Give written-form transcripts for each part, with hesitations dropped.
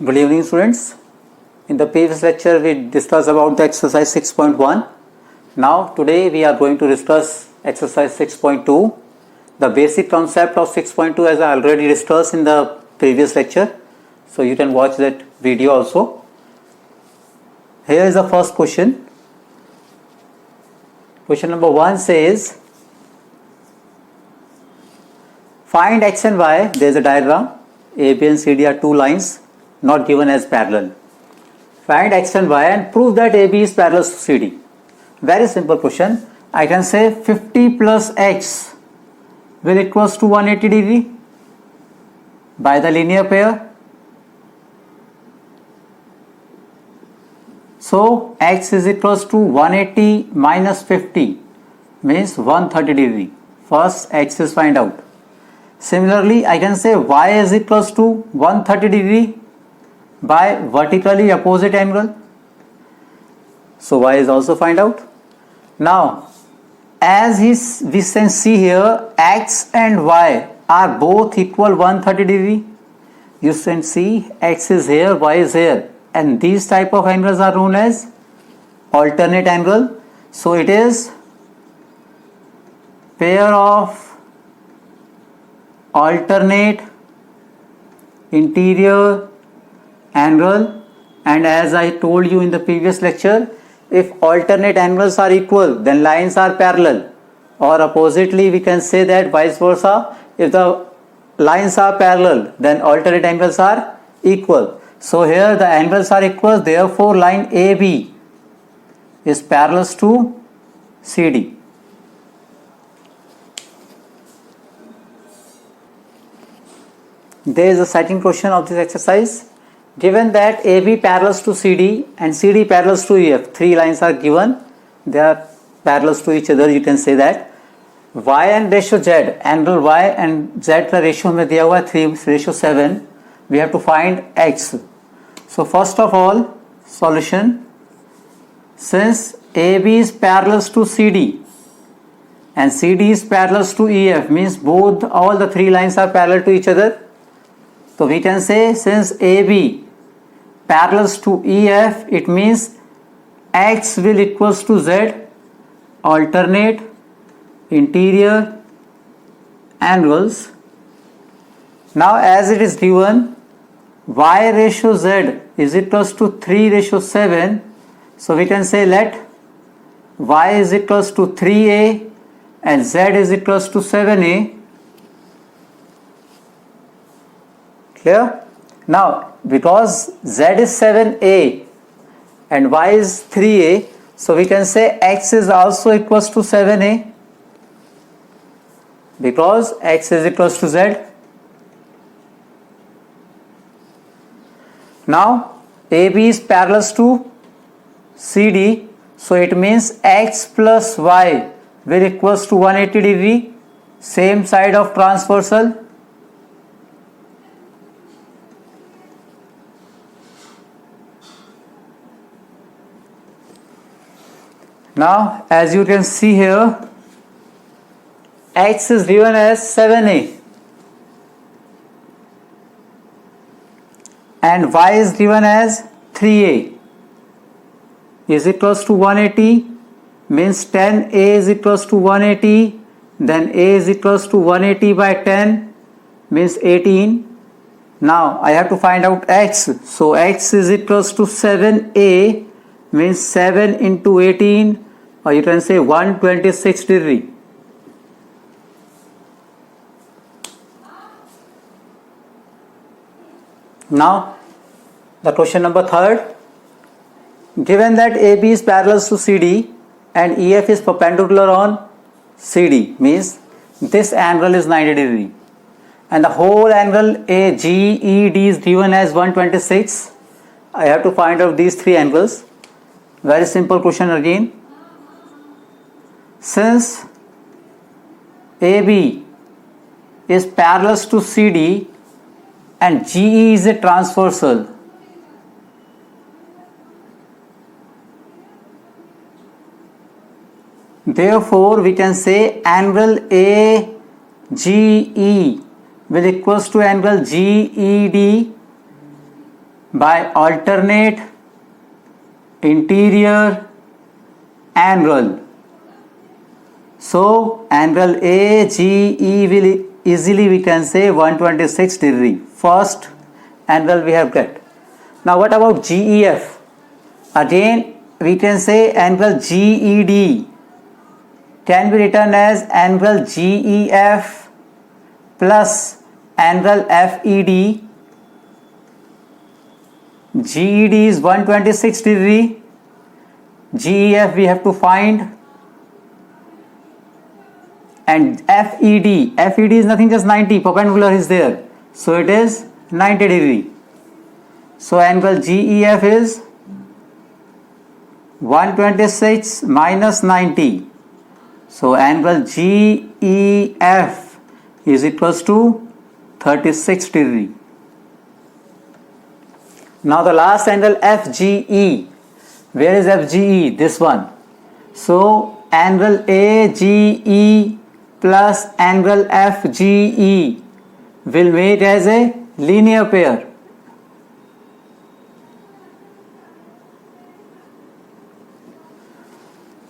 Good evening, students. In the previous lecture we discussed about the exercise 6.1. Now today we are going to discuss exercise 6.2. The basic concept of 6.2 as I already discussed in the previous lecture. So you can watch that video also. Here is the first question. Question number 1 says, find x and y. There is a diagram. A, B and C, D are two lines not given as parallel. Find x and y and prove that AB is parallel to CD. Very simple question. I can say 50 plus x will equals to 180 degree by the linear pair. So x is equals to 180 minus 50 means 130 degree. First x is find out. Similarly, I can say y is equals to 130 degree by vertically opposite angle. So y is also find out. Now, as we can see here, x and y are both equal 130 degree. You can see x is here, y is here, and these type of angles are known as alternate angle. So it is pair of alternate interior angle, and as I told you in the previous lecture, if alternate angles are equal then lines are parallel, or oppositely we can say that vice versa, if the lines are parallel then alternate angles are equal. So here the angles are equal, therefore line AB is parallel to CD. There is a second question of this exercise. Given that AB parallels to CD and CD parallels to EF, three lines are given, they are parallels to each other, you can say that y and ratio z, angle y and z का ratio में दिया हुआ है 3:7, we have to find x. So first of all, solution, since AB is parallel to CD and CD is parallel to EF, means all the three lines are parallel to each other. So we can say since AB parallels to EF, it means x will equals to z, alternate interior angles. Now as it is given, y ratio z is equals to 3:7, so we can say let y is equals to 3a and z is equals to 7a. Clear? Now because z is 7a and y is 3a, so we can say x is also equals to 7a because x is equals to z. Now AB is parallel to CD, so it means x plus y will equals to 180 degree, same side of transversal. Now as you can see here, x is given as 7a and y is given as 3a is equals to 180, means 10a is equals to 180, then a is equals to 180 by 10 means 18. Now I have to find out x, so x is equals to 7a means 7 into 18, or you can say 126 degree. Now the question number 3. Given that AB is parallel to CD and EF is perpendicular on CD, means this angle is 90 degree and the whole angle AGED is given as 126. I have to find out these three angles. Very simple question again. Since AB is parallel to CD and GE is a transversal, therefore we can say angle AGE will equals to angle GED by alternate interior angle. So angle AGE will easily we can say 126 degree. First angle we have got. Now what about GEF? Again we can say angle GED can be written as angle GEF plus angle FED. GED is 126 degree. GEF we have to find, and FED is nothing, just 90, perpendicular is there, so it is 90 degree. So angle GEF is 126 minus 90. So angle GEF is equals to 36 degree. Now the last angle FGE. Where is FGE? This one. So angle AGE plus angle FGE will make as a linear pair.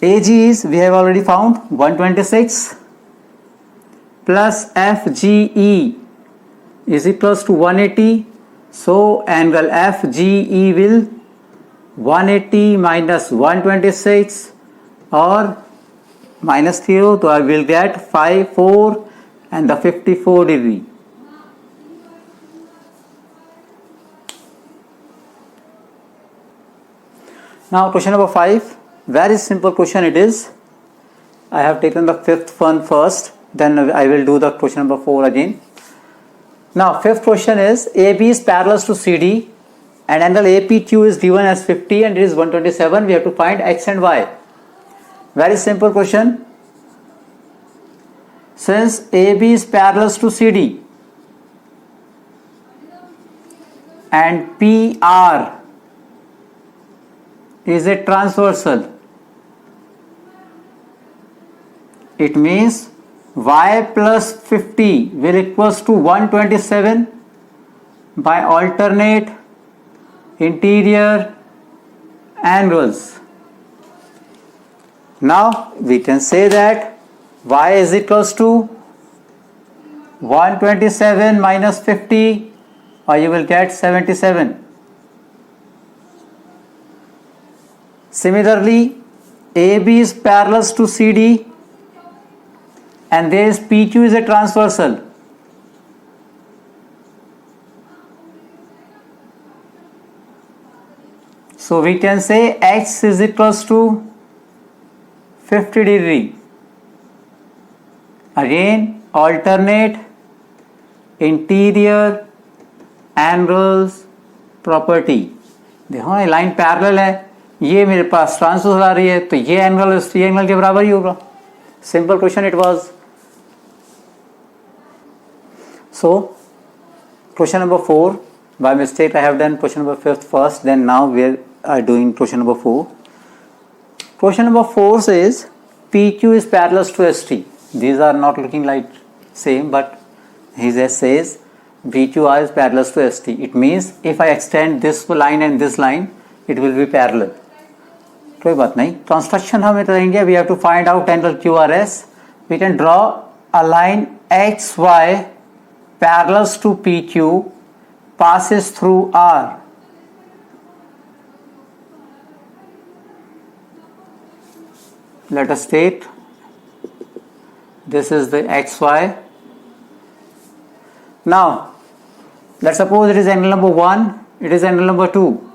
AG is, we have already found, 126 plus FGE is equals to 180. So angle FGE will 180 minus 126 or minus 0, so I will get 4 and the 54 degree. Now question number 5, very simple question it is. I have taken the fifth one first, then I will do the question number 4 again. Now fifth question is AB is parallel to CD and angle APQ is given as 50 and it is 127. We have to find X and Y. Very simple question. Since AB is parallel to CD and PR is a transversal, it means Y plus 50 will equals to 127 by alternate interior angles. Now we can say that Y is equals to 127 minus 50, or you will get 77. Similarly, AB is parallel to CD and there is PQ is a transversal. So we can say X is equals to 50 degree. Again, alternate interior angles property. देखो ना line parallel है, ये मेरे पास transversal आ रही है, तो ये angle इस एंगल के बराबर ही होगा. Simple question it was. So question number 4, by mistake I have done question number 5 first, then now we are doing question number 4. Question number 4 says PQ is parallel to ST. These are not looking like same, but he says PQR is parallel to ST. It means if I extend this line and this line, it will be parallel. कोई बात नहीं, construction हमें करेंगे. We have to find out angle QRS. We can draw a line XY parallel to PQ passes through R. Let us state this is the XY. Now let's suppose it is angle number 1, it is angle number 2.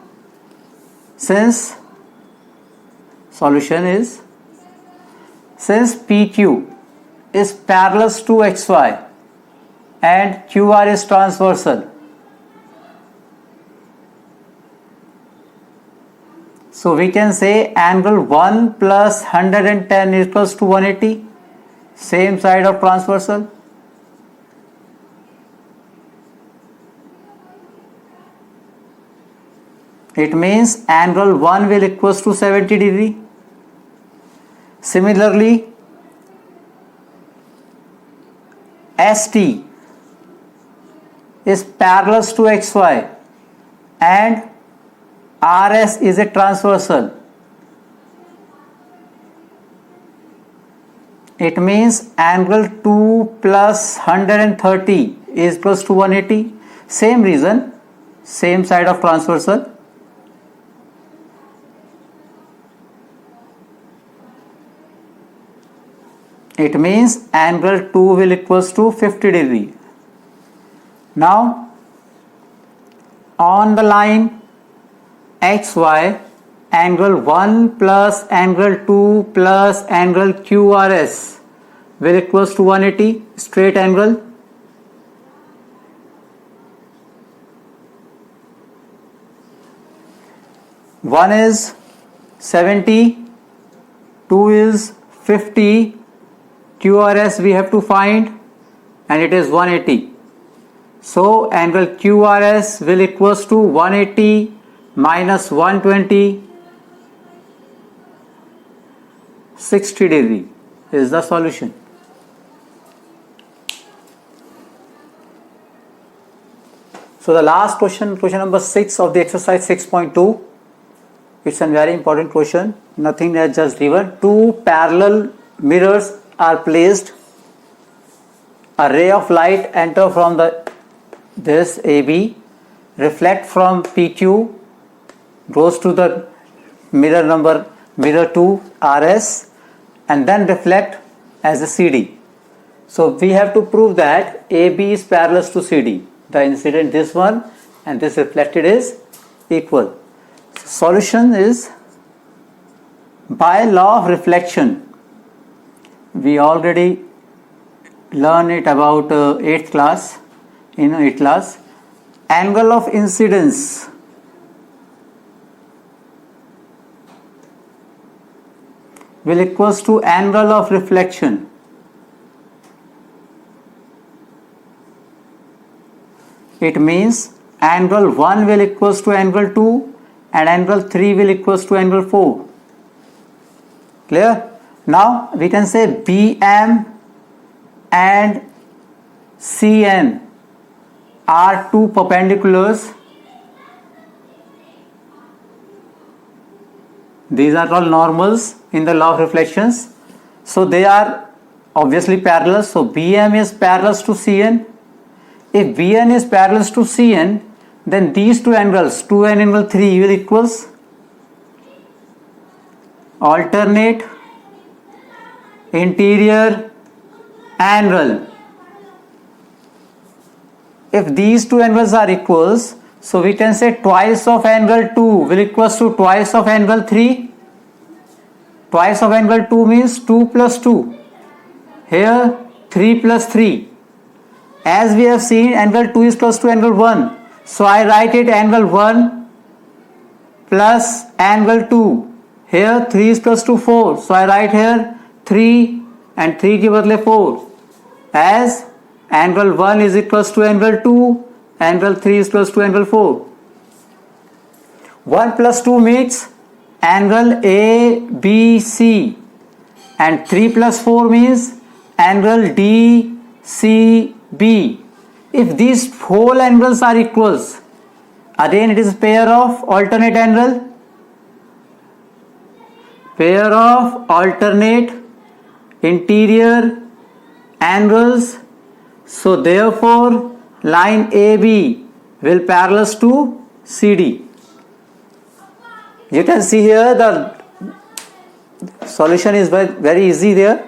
Since solution is, since PQ is parallel to XY and QR is transversal, so we can say angle 1 plus 110 equals to 180, same side of transversal. It means angle 1 will equals to 70 degree. Similarly, ST is parallel to XY and RS is a transversal. It means angle 2 plus 130 is equals to 180. Same reason, same side of transversal. It means angle 2 will equals to 50 degree. Now on the line XY, angle 1 plus angle 2 plus angle QRS will equals to 180, straight angle. One is 70, 2 is 50, QRS we have to find, and it is 180. So angle QRS will equals to 180 minus 120, 60 degree is the solution. So the last question, question number 6 of the exercise 6.2. It's a very important question. Nothing has just given. Two parallel mirrors are placed. A ray of light enter from this AB, reflect from PQ, goes to the mirror 2 RS, and then reflect as a CD. So we have to prove that AB is parallel to CD. The incident, this one, and this reflected is equal. So solution is by law of reflection. We already learned it about 8th class. In 8th class, angle of incidence will equals to angle of reflection. It means angle 1 will equals to angle 2 and angle 3 will equals to angle 4. Clear? Now we can say BM and CN are two perpendiculars. These are all normals in the law of reflections. So they are obviously parallel. So BM is parallel to CN. If BN is parallel to CN, then these two angles, 2 and angle 3, will equals alternate interior angle. If these two angles are equals, so we can say twice of angle 2 will equals to twice of angle 3. Twice of angle 2 means 2 plus 2. Here 3 plus 3. As we have seen, angle 2 is close to angle 1. So I write it angle 1 plus angle 2. Here 3 is close to 4. So I write here 3 and 3 के बदले 4. As angle 1 is equals to angle 2, angle 3 is equals to angle 4. 1 plus 2 means angle ABC, and 3 plus 4 means angle DCB. If these whole angles are equals, again it is a pair of alternate angle, pair of alternate interior angles. So therefore line AB will parallel to CD. You can see here the solution is very easy there.